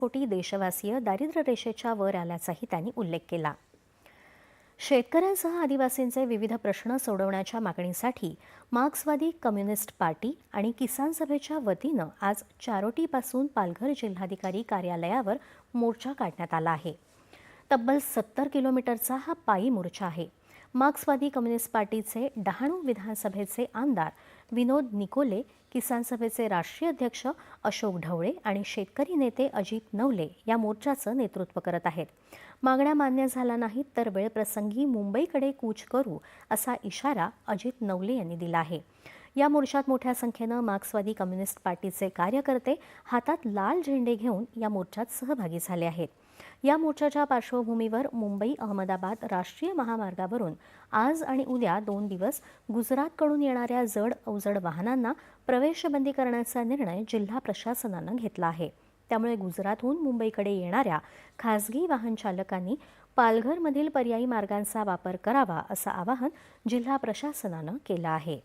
कोटी देशवासीय दारिद्र्य रेषेच्या वर आल्याचाही त्यांनी उल्लेख केला। शेतकऱ्यांसह आदिवासींचे विविध प्रश्न सोडवण्याच्या मागणीसाठी मार्क्सवादी कम्युनिस्ट पार्टी आणि किसान सभेच्या वतीनं आज चारोटीपासून पालघर जिल्हाधिकारी कार्यालयावर मोर्चा काढण्यात आला आहे। तब्बल 70 किलोमीटरचा हा पायी मोर्चा आहे। मार्क्सवादी कम्युनिस्ट पार्टीचे डहाणू विधानसभेचे आमदार विनोद निकोले, किसान सभेचे राष्ट्रीय अध्यक्ष अशोक ढवळे आणि शेतकरी नेते अजित नवले या मोर्चाचं नेतृत्व करत आहेत। मागण्या मान्य झाल्या नाहीत तर वेळप्रसंगी मुंबईकडे कूच करू असा इशारा अजित नवले यांनी दिला आहे। या मोर्चात मोठ्या संख्येनं मार्क्सवादी कम्युनिस्ट पार्टीचे कार्यकर्ते हातात लाल झेंडे घेऊन या मोर्चात सहभागी झाले आहेत। या मोर्चाच्या पार्श्वभूमीवर मुंबई अहमदाबाद राष्ट्रीय महामार्गावरून आज आणि उद्या 2 दिवस गुजरातकडून येणाऱ्या जड अवजड वाहनांना प्रवेशबंदी करण्याचा निर्णय जिल्हा प्रशासनानं घेतला आहे। त्यामुळे गुजरातहून मुंबईकडे येणाऱ्या खासगी वाहन चालकांनी पालघरमधील पर्यायी मार्गांचा वापर करावा असं आवाहन जिल्हा प्रशासनानं केलं आहे।